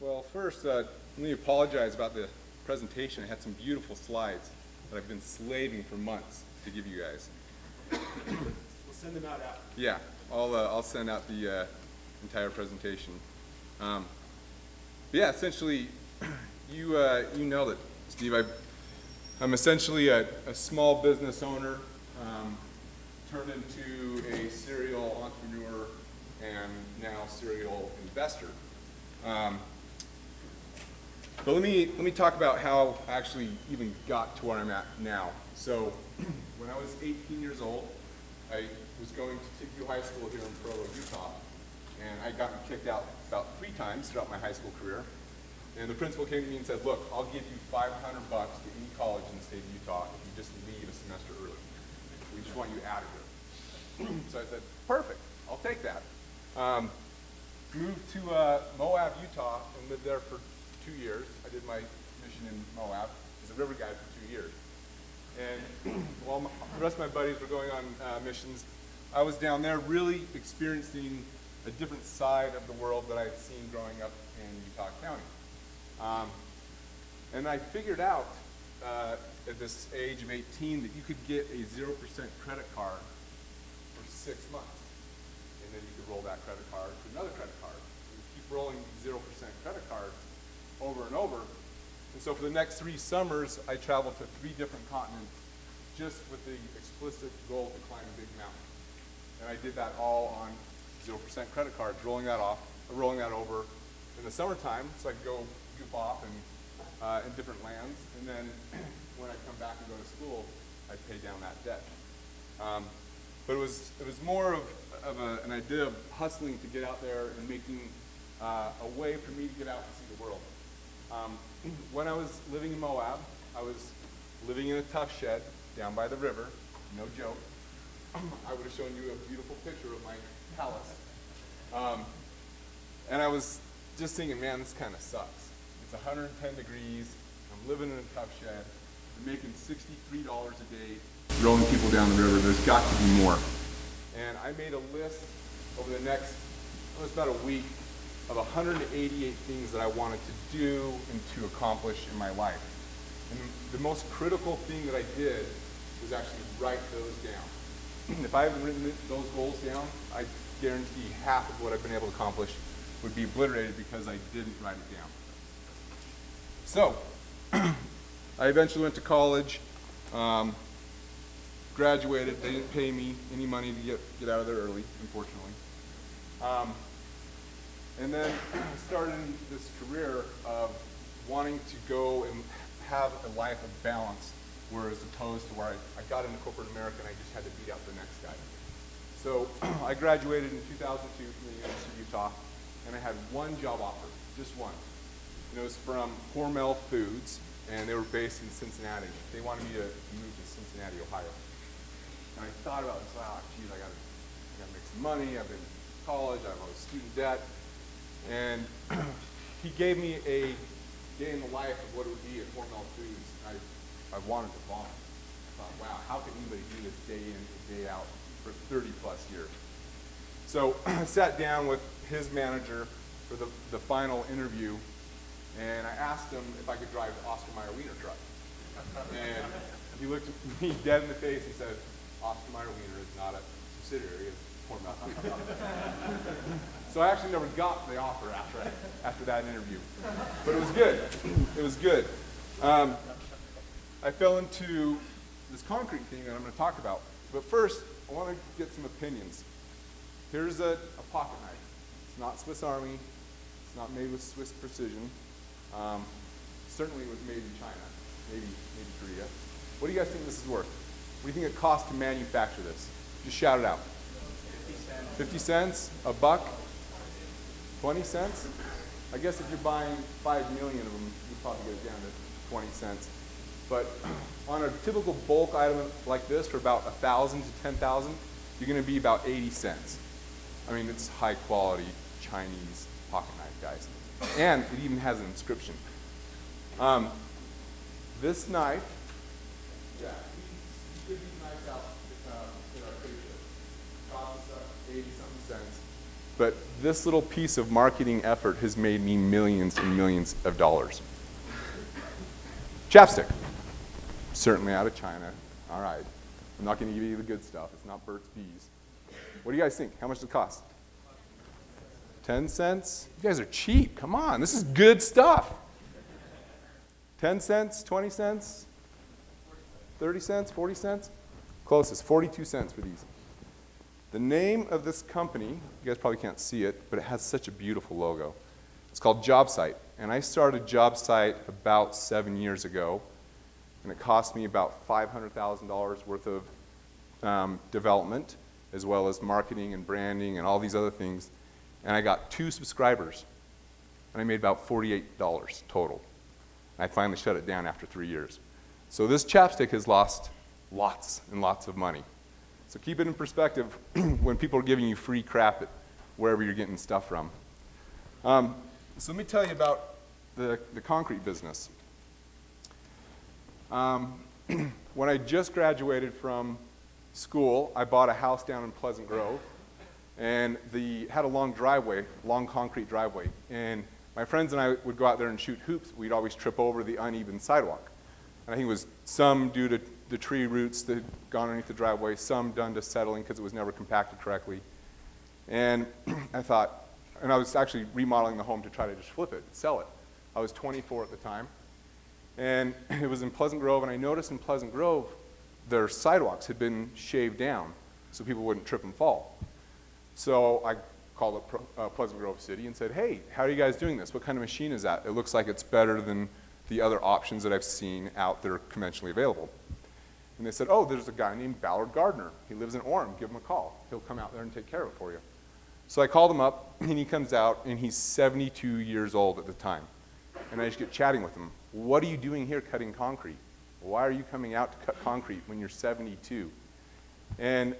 Well, first, let me apologize about the presentation. I had some beautiful slides that I've been slaving for months to give you guys. We'll send them out after. Yeah, I'll send out the entire presentation. Yeah, essentially, you nailed it, Steve. I'm essentially a small business owner turned into a serial entrepreneur and now serial investor. But let me talk about how I actually even got to where I'm at now. So when I was 18 years old, I was going to TCU High School here in Provo, Utah, and I got kicked out about 3 times throughout my high school career. And the principal came to me and said, "Look, I'll give you $500 to any college in the state of Utah if you just leave a semester early. We just want you out of here." So I said, "Perfect, I'll take that." Moved to Moab, Utah, and lived there for 2 years. I did my mission in Moab as a river guide for 2 years. And while the rest of my buddies were going on missions, I was down there really experiencing a different side of the world that I'd seen growing up in Utah County. And I figured out at this age of 18 that you could get a 0% credit card for 6 months. And then you could roll that credit card to another credit card. And keep rolling 0% credit cards over and over. And so for the next 3 summers, I traveled to 3 different continents just with the explicit goal to climb a big mountain. And I did that all on 0% credit cards, rolling that over in the summertime so I could go goof off in different lands. And then when I come back and go to school, I'd pay down that debt. But it was more of an idea of hustling to get out there and making a way for me to get out and see the world. When I was living in Moab, I was living in a tough shed down by the river, no joke. I would have shown you a beautiful picture of my palace. And I was just thinking, man, this kind of sucks. It's 110 degrees, I'm living in a tough shed, I'm making $63 a day, rowing people down the river. There's got to be more. And I made a list over the next, it was about a week, of 188 things that I wanted to do and to accomplish in my life. And the most critical thing that I did was actually write those down. If I hadn't written those goals down, I guarantee half of what I've been able to accomplish would be obliterated because I didn't write it down. So, I eventually went to college, graduated. They didn't pay me any money to get out of there early, unfortunately. And then I started this career of wanting to go and have a life of balance, whereas opposed to where I got into corporate America and I just had to beat out the next guy. So I graduated in 2002 from the University of Utah, and I had one job offer, just one. And it was from Hormel Foods, and they were based in Cincinnati. They wanted me to move to Cincinnati, Ohio. And I thought about this, wow, geez, I gotta make some money, I've been in college, I have all this student debt. And he gave me a day in the life of what it would be at Hormel Foods. I wanted to vomit. I thought, wow, how could anybody do this day in and day out for 30 plus years? So I sat down with his manager for the final interview, and I asked him if I could drive the Oscar Mayer Wiener truck. And he looked at me dead in the face and said, "Oscar Mayer Wiener is not a subsidiary of Hormel Foods." So I actually never got the offer after that interview. But it was good. It was good. I fell into this concrete thing that I'm going to talk about. But first, I want to get some opinions. Here's a pocket knife. It's not Swiss Army. It's not made with Swiss precision. Certainly it was made in China, maybe Korea. What do you guys think this is worth? What do you think it costs to manufacture this? Just shout it out. 50 cents? A buck? 20 cents? I guess if you're buying 5 million of them, you'd probably get it down to 20 cents. But on a typical bulk item like this for about 1,000 to 10,000, you're going to be about 80 cents. I mean, it's high quality Chinese pocket knife, guys. And it even has an inscription. This knife, yeah, we give these knives out in our trade show. Costs us 80-something cents. But this little piece of marketing effort has made me millions and millions of dollars. Chapstick. Certainly out of China. All right. I'm not going to give you the good stuff. It's not Burt's Bees. What do you guys think? How much does it cost? 10 cents? You guys are cheap. Come on. This is good stuff. 10 cents? 20 cents? 30 cents? 40 cents? Closest. 42 cents for these. The name of this company, you guys probably can't see it, but it has such a beautiful logo. It's called JobSite. And I started JobSite about 7 years ago. And it cost me about $500,000 worth of development, as well as marketing and branding and all these other things. And I got 2 subscribers. And I made about $48 total. And I finally shut it down after 3 years. So this chapstick has lost lots and lots of money. So keep it in perspective when people are giving you free crap at wherever you're getting stuff from. So let me tell you about the concrete business. When I just graduated from school, I bought a house down in Pleasant Grove, and had a long driveway, long concrete driveway. And my friends and I would go out there and shoot hoops. We'd always trip over the uneven sidewalk. And I think it was some due to the tree roots that had gone underneath the driveway, some done to settling because it was never compacted correctly. And I thought, and I was actually remodeling the home to try to just flip it, sell it. I was 24 at the time. And it was in Pleasant Grove, and I noticed in Pleasant Grove, their sidewalks had been shaved down so people wouldn't trip and fall. So I called up Pleasant Grove City and said, hey, how are you guys doing this? What kind of machine is that? It looks like it's better than the other options that I've seen out there conventionally available. And they said, oh, there's a guy named Ballard Gardner. He lives in Orem. Give him a call. He'll come out there and take care of it for you. So I called him up, and he comes out, and he's 72 years old at the time. And I just get chatting with him. What are you doing here cutting concrete? Why are you coming out to cut concrete when you're 72? And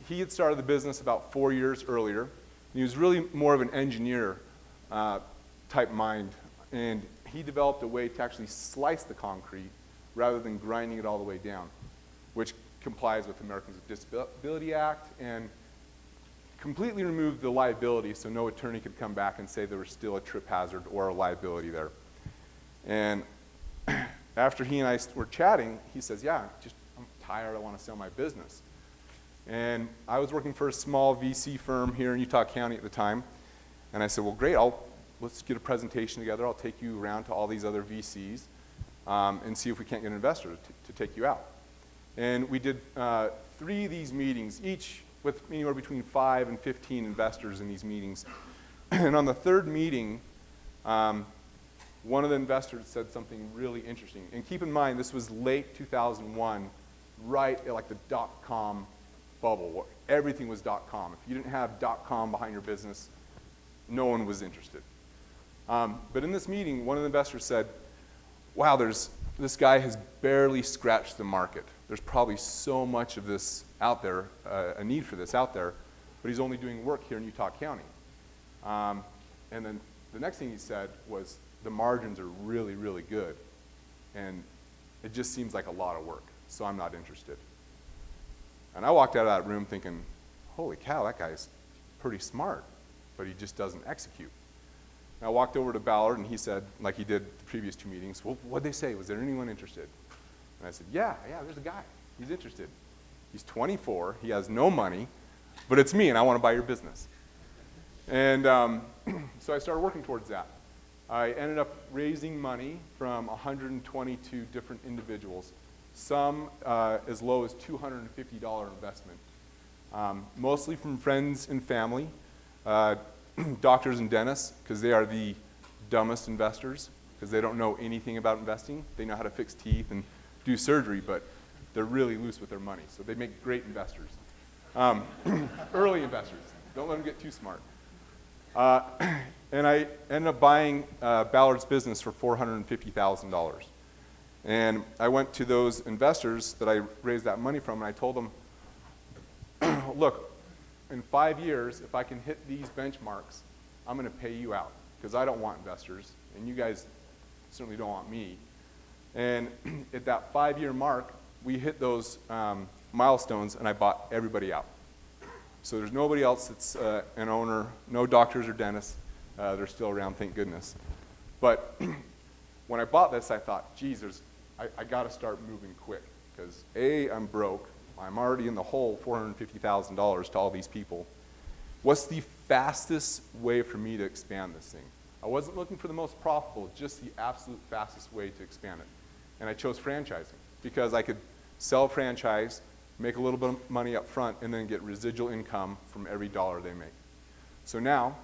he had started the business about 4 years earlier. He was really more of an engineer type mind. And he developed a way to actually slice the concrete rather than grinding it all the way down, which complies with the Americans with Disability Act and completely removed the liability so no attorney could come back and say there was still a trip hazard or a liability there. And after he and I were chatting, he says, yeah, I'm tired, I want to sell my business. And I was working for a small VC firm here in Utah County at the time. And I said, well, great, let's get a presentation together. I'll take you around to all these other VCs and see if we can't get an investor to take you out. And we did 3 of these meetings, each with anywhere between 5 and 15 investors in these meetings. And on the 3rd meeting, one of the investors said something really interesting. And keep in mind, this was late 2001, right at like the dot-com bubble, where everything was dot-com. If you didn't have dot-com behind your business, no one was interested. But in this meeting, one of the investors said, wow, this guy has barely scratched the market. There's probably so much of this out there, a need for this out there, but he's only doing work here in Utah County. And then the next thing he said was, the margins are really, really good, and it just seems like a lot of work, so I'm not interested. And I walked out of that room thinking, holy cow, that guy's pretty smart, but he just doesn't execute. And I walked over to Ballard, and he said, like he did the previous 2 meetings, well, what'd they say? Was there anyone interested? And I said, yeah, there's a guy. He's interested. He's 24. He has no money, but it's me, and I want to buy your business. And so I started working towards that. I ended up raising money from 122 different individuals, some as low as $250 investment, mostly from friends and family, doctors and dentists, because they are the dumbest investors, because they don't know anything about investing. They know how to fix teeth and do surgery, but they're really loose with their money, so they make great investors. Early investors. Don't let them get too smart. And I ended up buying Ballard's business for $450,000. And I went to those investors that I raised that money from, and I told them, look, in 5 years, if I can hit these benchmarks, I'm going to pay you out, because I don't want investors, and you guys certainly don't want me. And at that 5-year mark, we hit those milestones, and I bought everybody out. So there's nobody else that's an owner, no doctors or dentists. They're still around, thank goodness. But when I bought this, I thought, geez, I got to start moving quick, because A, I'm broke. I'm already in the hole $450,000 to all these people. What's the fastest way for me to expand this thing? I wasn't looking for the most profitable, just the absolute fastest way to expand it. And I chose franchising, because I could sell a franchise, make a little bit of money up front, and then get residual income from every dollar they make. So now,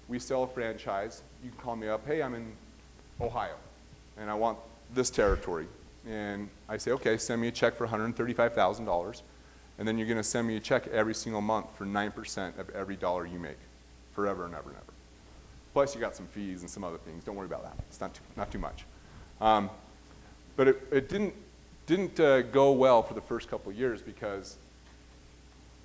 we sell a franchise. You can call me up, hey, I'm in Ohio, and I want this territory. And I say, okay, send me a check for $135,000, and then you're going to send me a check every single month for 9% of every dollar you make, forever and ever and ever. Plus, you got some fees and some other things. Don't worry about that. It's not too much. But it didn't go well for the first couple of years, because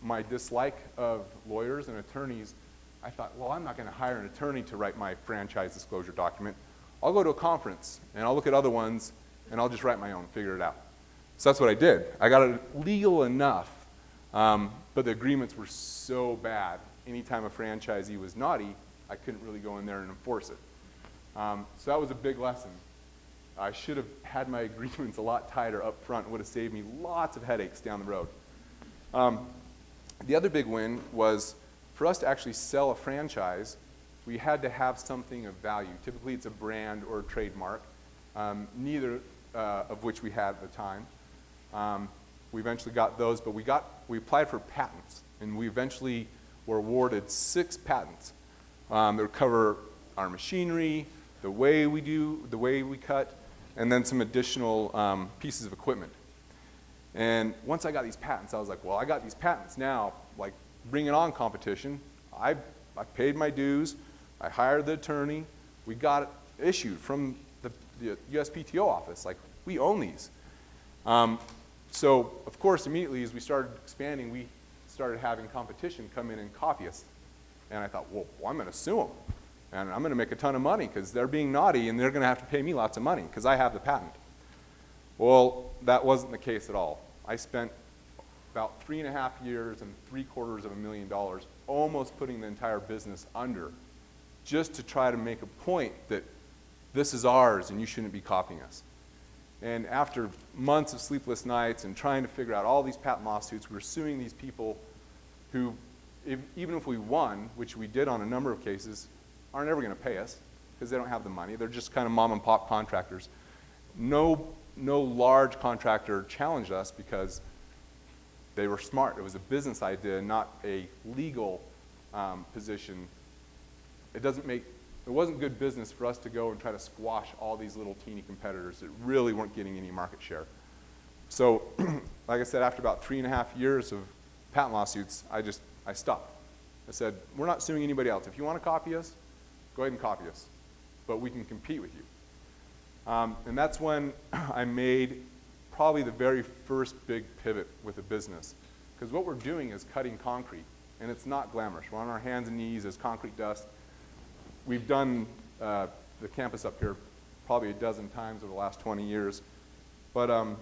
my dislike of lawyers and attorneys, I thought, well, I'm not going to hire an attorney to write my franchise disclosure document. I'll go to a conference, and I'll look at other ones, and I'll just write my own, figure it out. So that's what I did. I got it legal enough, but the agreements were so bad. Anytime a franchisee was naughty, I couldn't really go in there and enforce it. So that was a big lesson. I should have had my agreements a lot tighter up front. It would have saved me lots of headaches down the road. The other big win was, for us to actually sell a franchise, we had to have something of value. Typically, it's a brand or a trademark, neither of which we had at the time. We eventually got those, but we applied for patents, and we eventually were awarded 6 patents that would cover our machinery, the way we cut, and then some additional pieces of equipment. And once I got these patents, I was like, well, I got these patents now, like, bring it on, competition. I paid my dues. I hired the attorney. We got it issued from the USPTO office. Like, we own these. So, of course, immediately as we started expanding, we started having competition come in and copy us. And I thought, well, I'm going to sue them. And I'm going to make a ton of money, because they're being naughty, and they're going to have to pay me lots of money, because I have the patent. Well, that wasn't the case at all. I spent about 3.5 years and $750,000 almost putting the entire business under, just to try to make a point that this is ours and you shouldn't be copying us. And after months of sleepless nights and trying to figure out all these patent lawsuits, we were suing these people who, even if we won, which we did on a number of cases, aren't ever going to pay us, because they don't have the money. They're just kind of mom and pop contractors. No large contractor challenged us, because they were smart. It was a business idea, not a legal position. It wasn't good business for us to go and try to squash all these little teeny competitors that really weren't getting any market share. So, like I said, after about 3.5 years of patent lawsuits, I stopped. I said, we're not suing anybody else. If you want to copy us, go ahead and copy us, but we can compete with you. And that's when I made probably the very first big pivot with the business. Because what we're doing is cutting concrete, and it's not glamorous. We're on our hands and knees as concrete dust. We've done the campus up here probably a dozen times over the last 20 years. But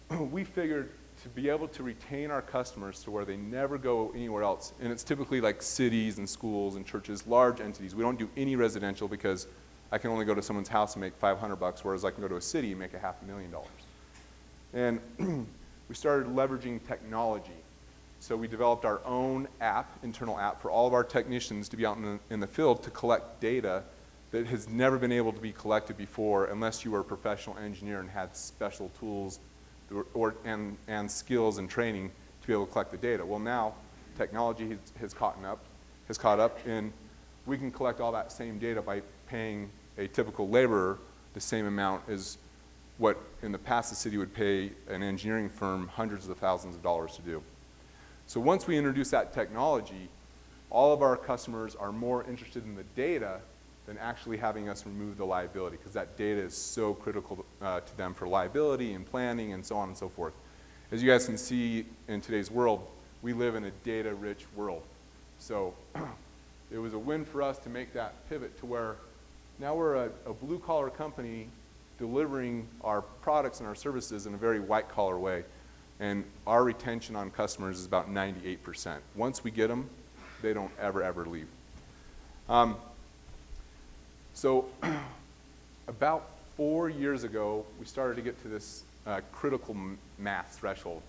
we figured to be able to retain our customers to where they never go anywhere else, and it's typically like cities and schools and churches, large entities. We don't do any residential, because I can only go to someone's house and make $500, whereas I can go to a city and make $500,000. And we started leveraging technology. So we developed our own app, internal app, for all of our technicians to be out in the field to collect data that has never been able to be collected before, unless you were a professional engineer and had special tools and skills and training to be able to collect the data. Well, now technology has caught up, and we can collect all that same data by paying a typical laborer the same amount as what in the past the city would pay an engineering firm hundreds of thousands of dollars to do. So once we introduce that technology, all of our customers are more interested in the data than actually having us remove the liability, because that data is so critical to them for liability and planning and so on and so forth. As you guys can see in today's world, we live in a data-rich world. So it was a win for us to make that pivot to where now we're a blue-collar company delivering our products and our services in a very white-collar way. And our retention on customers is about 98%. Once we get them, they don't ever leave. So about 4 years ago, we started to get to this critical mass threshold.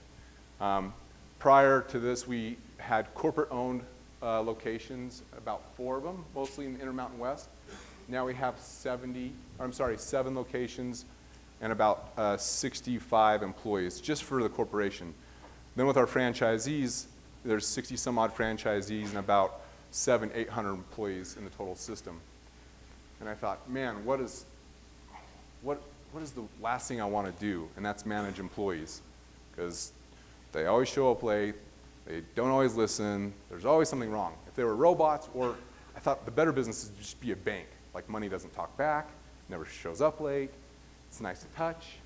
Prior to this, we had corporate-owned locations, about 4 of them, mostly in the Intermountain West. Now we have 7 locations and about 65 employees just for the corporation. Then with our franchisees, there's 60 some odd franchisees and about 800 employees in the total system. And I thought, man, what is the last thing I want to do? And that's manage employees, because they always show up late, they don't always listen, there's always something wrong. If they were robots, or I thought the better business is just be a bank. Like, money doesn't talk back, never shows up late, it's nice to touch.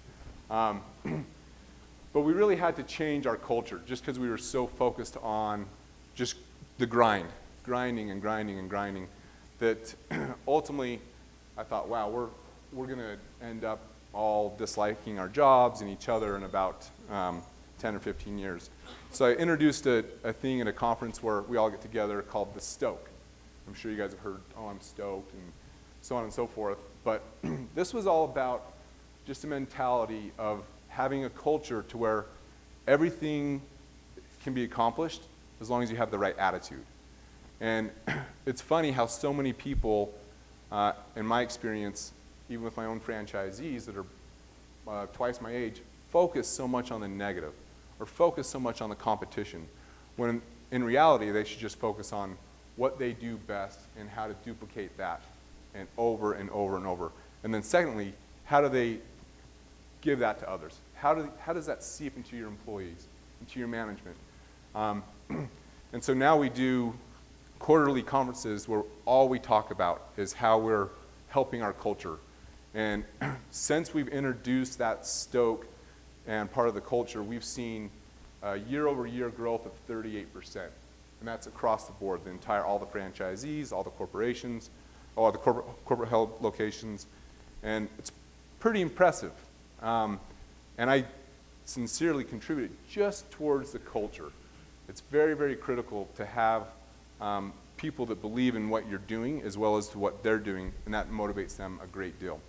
But we really had to change our culture just because we were so focused on just the grinding, that ultimately I thought, wow, we're going to end up all disliking our jobs and each other in about 10 or 15 years. So I introduced a thing at a conference where we all get together called the Stoke. I'm sure you guys have heard, oh, I'm stoked, and so on and so forth. But this was all about just a mentality of having a culture to where everything can be accomplished as long as you have the right attitude. And it's funny how so many people, in my experience, even with my own franchisees that are twice my age, focus so much on the negative or focus so much on the competition, when in reality they should just focus on what they do best and how to duplicate that and over and over and over. And then secondly, how do they give that to others? How does that seep into your employees, into your management? And so now we do quarterly conferences where all we talk about is how we're helping our culture. And since we've introduced that Stoke and part of the culture, we've seen year-over-year growth of 38%. And that's across the board, all the franchisees, all the corporations, all the corporate held locations. And it's pretty impressive. And I sincerely contributed just towards the culture. It's very, very critical to have people that believe in what you're doing as well as to what they're doing, and that motivates them a great deal.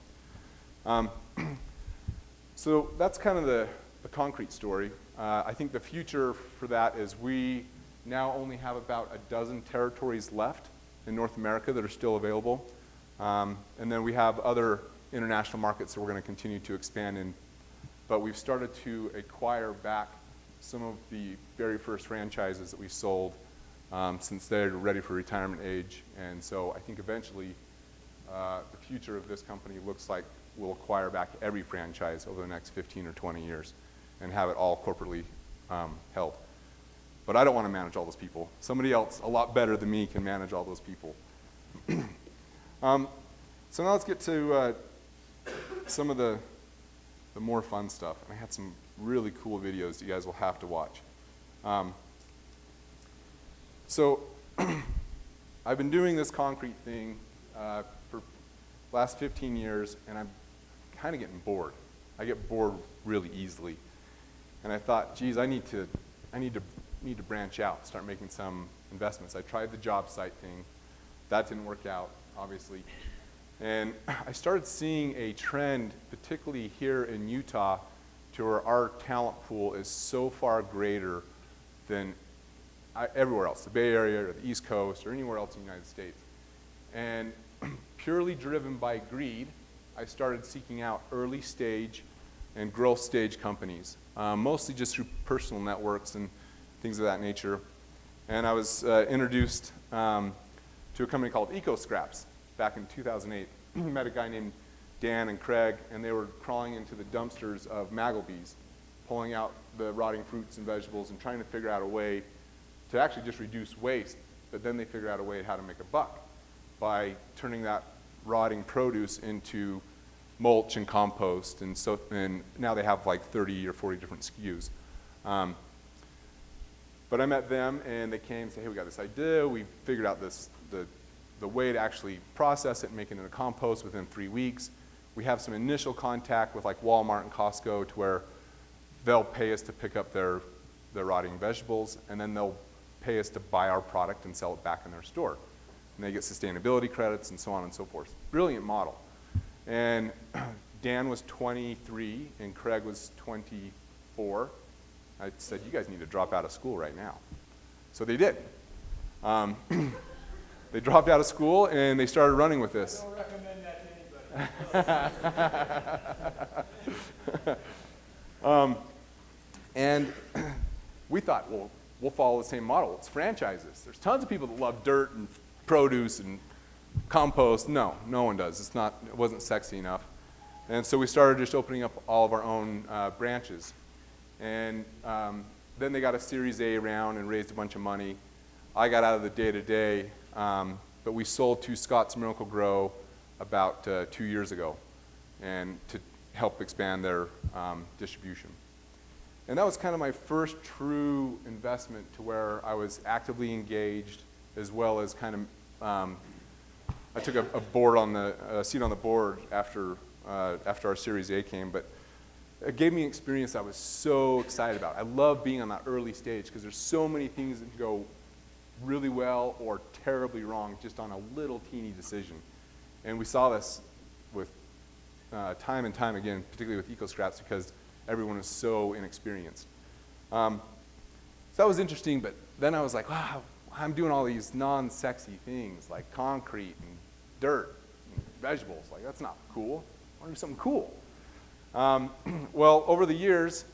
So that's kind of the concrete story. I think the future for that is we now only have about 12 territories left in North America that are still available. And then we have other international markets that we're going to continue to expand in. But we've started to acquire back some of the very first franchises that we sold since they're ready for retirement age. And so I think eventually the future of this company looks like we'll acquire back every franchise over the next 15 or 20 years and have it all corporately held. But I don't want to manage all those people. Somebody else a lot better than me can manage all those people. So now let's get to some of the more fun stuff. And I had some really cool videos that you guys will have to watch. So I've been doing this concrete thing for the last 15 years, and I'm kind of getting bored. I get bored really easily. And I thought, geez, I need to branch out, start making some investments. I tried the job site thing. That didn't work out, obviously. And I started seeing a trend, particularly here in Utah, to where our talent pool is so far greater than everywhere else, the Bay Area or the East Coast or anywhere else in the United States. And purely driven by greed, I started seeking out early stage and growth stage companies, mostly just through personal networks and things of that nature. And I was introduced to a company called EcoScraps back in 2008. Met a guy named Dan and Craig, and they were crawling into the dumpsters of Magglebees, pulling out the rotting fruits and vegetables and trying to figure out a way to actually just reduce waste. But then they figured out a way how to make a buck by turning that rotting produce into mulch and compost. And so, and now they have like 30 or 40 different SKUs. But I met them, and they came and said, hey, we got this idea. We figured out the way to actually process it and make it into compost within 3 weeks. We have some initial contact with like Walmart and Costco to where they'll pay us to pick up their rotting vegetables, and then they'll pay us to buy our product and sell it back in their store. And they get sustainability credits and so on and so forth. Brilliant model. And Dan was 23 and Craig was 24. I said, you guys need to drop out of school right now. So they did. They dropped out of school and they started running with this. I don't recommend that to anybody. And we thought, well, we'll follow the same model. It's franchises. There's tons of people that love dirt and produce and compost. No one does. It wasn't sexy enough. And so we started just opening up all of our own branches. And then they got a Series A round and raised a bunch of money. I got out of the day-to-day, but we sold to Scott's Miracle-Gro about 2 years ago, and to help expand their distribution. And that was kind of my first true investment to where I was actively engaged, as well as kind of, I took a seat on the board after our Series A came, but it gave me an experience I was so excited about. I love being on that early stage because there's so many things that can go really well or terribly wrong just on a little teeny decision. And we saw this with time and time again, particularly with EcoScraps, because everyone was so inexperienced. So that was interesting, but then I was like, wow, I'm doing all these non-sexy things like concrete and dirt and vegetables. Like, that's not cool. I want to do something cool. Well, over the years,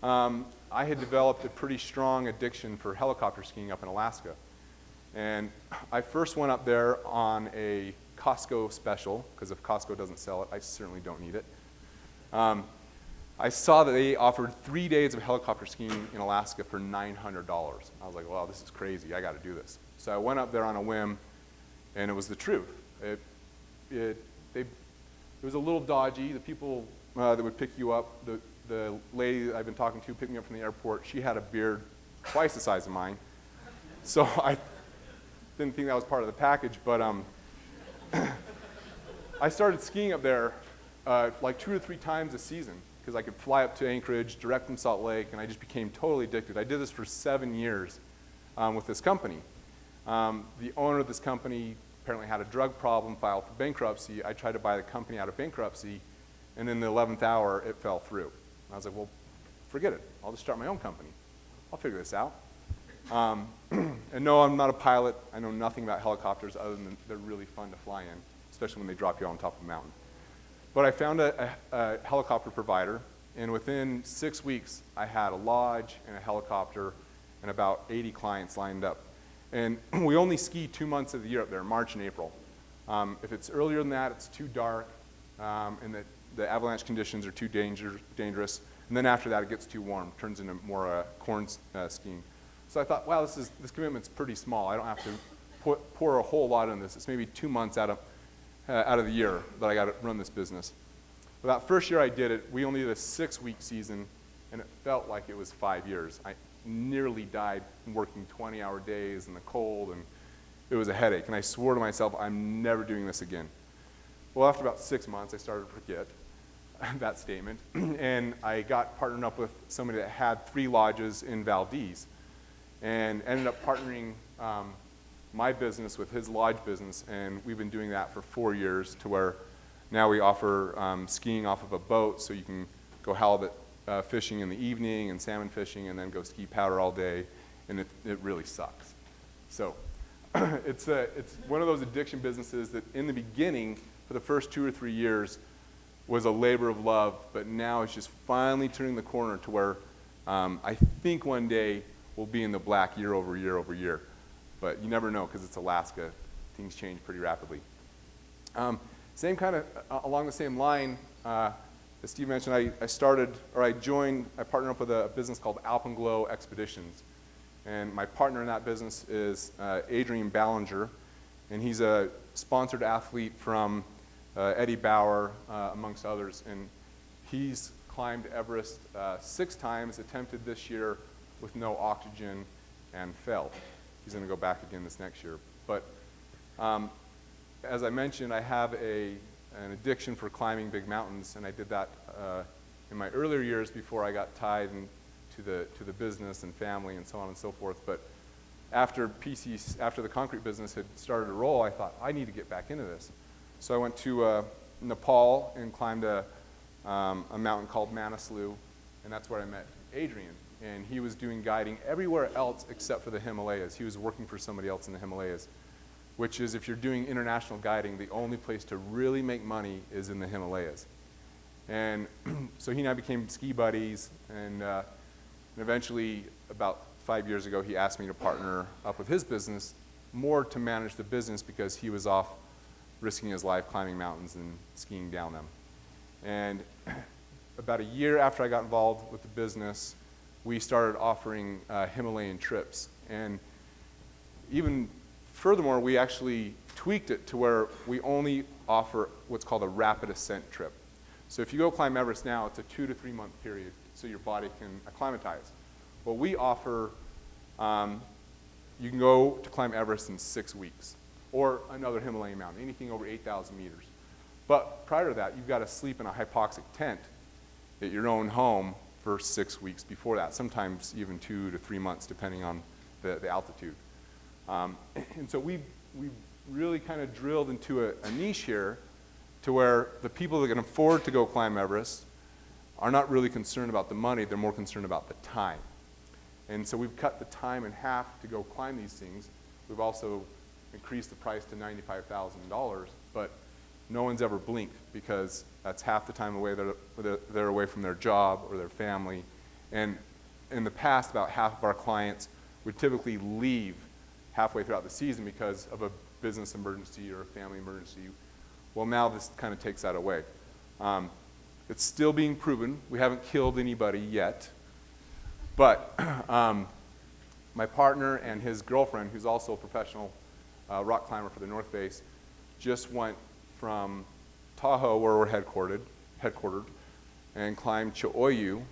I had developed a pretty strong addiction for helicopter skiing up in Alaska. And I first went up there on a Costco special, because if Costco doesn't sell it, I certainly don't need it. I saw that they offered 3 days of helicopter skiing in Alaska for $900. I was like, wow, this is crazy. I got to do this. So I went up there on a whim, and it was the truth. It was a little dodgy. The people that would pick you up, the lady that I've been talking to picked me up from the airport, she had a beard twice the size of mine. So I didn't think that was part of the package, but I started skiing up there like 2 or 3 times a season, because I could fly up to Anchorage, direct from Salt Lake, and I just became totally addicted. I did this for 7 years with this company. The owner of this company apparently had a drug problem, filed for bankruptcy. I tried to buy the company out of bankruptcy, and in the 11th hour, it fell through. And I was like, well, forget it. I'll just start my own company. I'll figure this out. And no, I'm not a pilot. I know nothing about helicopters other than they're really fun to fly in, especially when they drop you on top of a mountain. But I found a helicopter provider, and within 6 weeks, I had a lodge and a helicopter and about 80 clients lined up. And we only ski 2 months of the year up there, March and April. If it's earlier than that, it's too dark, and the avalanche conditions are too dangerous. And then after that, it gets too warm, turns into more corn skiing. So I thought, wow, this commitment's pretty small. I don't have to pour a whole lot in this. It's maybe 2 months out of the year that I got to run this business. But that first year I did it, we only did a 6-week season, and it felt like it was 5 years. I nearly died working 20-hour days in the cold, and it was a headache. And I swore to myself, I'm never doing this again. Well, after about 6 months, I started to forget that statement, and I got partnered up with somebody that had 3 lodges in Valdez, and ended up partnering my business with his lodge business, and we've been doing that for 4 years, to where now we offer skiing off of a boat, so you can go halibut fishing in the evening and salmon fishing, and then go ski powder all day, and it really sucks. So it's one of those addiction businesses that in the beginning, for the first 2 or 3 years, was a labor of love, but now it's just finally turning the corner to where I think one day we'll be in the black year over year over year. But you never know, because it's Alaska. Things change pretty rapidly. Same kind of, along the same line, as Steve mentioned, I partnered up with a business called Alpenglow Expeditions. And my partner in that business is Adrian Ballinger, and he's a sponsored athlete from Eddie Bauer, amongst others. And he's climbed Everest 6 times, attempted this year with no oxygen, and failed. He's going to go back again this next year. But as I mentioned, I have an addiction for climbing big mountains, and I did that in my earlier years before I got tied to the business and family and so on and so forth. But after the concrete business had started to roll, I thought, I need to get back into this. So I went to Nepal and climbed a mountain called Manaslu, and that's where I met Adrian. And he was doing guiding everywhere else except for the Himalayas. He was working for somebody else in the Himalayas, which is, if you're doing international guiding, the only place to really make money is in the Himalayas. And so he and I became ski buddies, and eventually, about 5 years ago, he asked me to partner up with his business, more to manage the business because he was off risking his life climbing mountains and skiing down them. And about a year after I got involved with the business, we started offering Himalayan trips. And even furthermore, we actually tweaked it to where we only offer what's called a rapid ascent trip. So if you go climb Everest now, it's a 2 to 3 month period so your body can acclimatize. Well, we offer, you can go to climb Everest in 6 weeks, or another Himalayan mountain, anything over 8,000 meters. But prior to that, you've got to sleep in a hypoxic tent at your own home for 6 weeks before that, sometimes even 2 to 3 months, depending on the altitude. And so we really kind of drilled into a niche here to where the people that can afford to go climb Everest are not really concerned about the money, they're more concerned about the time. And so we've cut the time in half to go climb these things. We've also increased the price to $95,000, but no one's ever blinked because that's half the time away they're away from their job or their family. And in the past, about half of our clients would typically leave halfway throughout the season because of a business emergency or a family emergency. Well, now this kind of takes that away. It's still being proven. We haven't killed anybody yet. But my partner and his girlfriend, who's also a professional rock climber for the North Face, just went from Tahoe, where we're headquartered, and climbed Cha'oyu,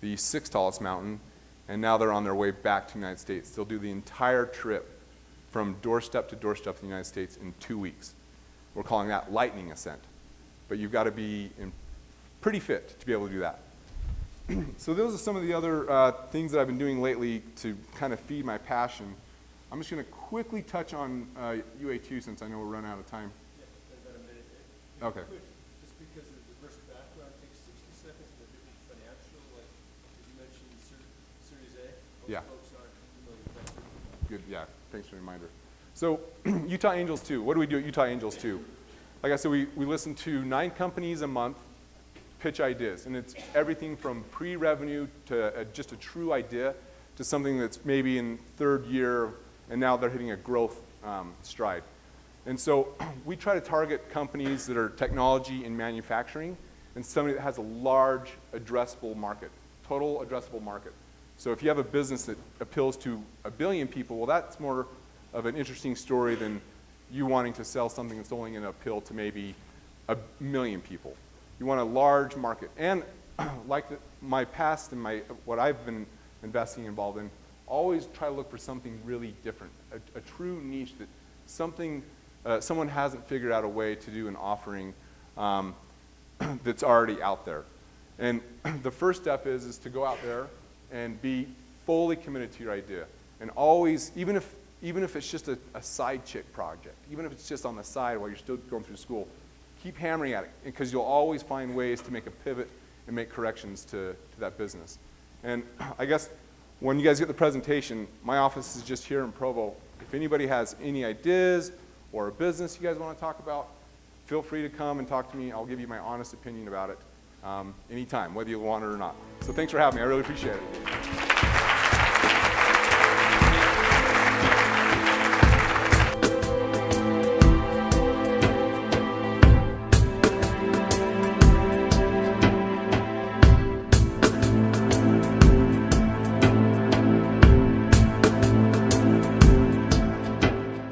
the 6th tallest mountain, and now they're on their way back to the United States. They'll do the entire trip from doorstep to doorstep in the United States in 2 weeks. We're calling that lightning ascent. But you've got to be pretty fit to be able to do that. So those are some of the other things that I've been doing lately to kind of feed my passion. I'm just going to quickly touch on UA2 since I know we're running out of time. Yeah, about a minute. Okay. Just because of the diverse background, it takes 60 seconds and a different financial, like you mentioned, Series A. Most Yeah. folks aren't familiar with that. Good, yeah, thanks for the reminder. So Utah Angels 2, what do we do at Utah Angels 2? Like I said, we listen to 9 companies a month pitch ideas, and it's everything from pre-revenue to just a true idea to something that's maybe in 3rd year, and now they're hitting a growth stride. And so we try to target companies that are technology and manufacturing, and somebody that has a large addressable market, total addressable market. So if you have a business that appeals to 1 billion people, well, that's more of an interesting story than you wanting to sell something that's only going to appeal to maybe 1 million people. You want a large market. And like my past and what I've been investing involved in, always try to look for something really different, a true niche that someone hasn't figured out a way to do an offering that's already out there. And the first step is to go out there and be fully committed to your idea. And always, even if it's just a side chick project, even if it's just on the side while you're still going through school, keep hammering at it, because you'll always find ways to make a pivot and make corrections to that business. And I guess when you guys get the presentation, my office is just here in Provo. If anybody has any ideas or a business you guys want to talk about, feel free to come and talk to me. I'll give you my honest opinion about it anytime, whether you want it or not. So thanks for having me. I really appreciate it.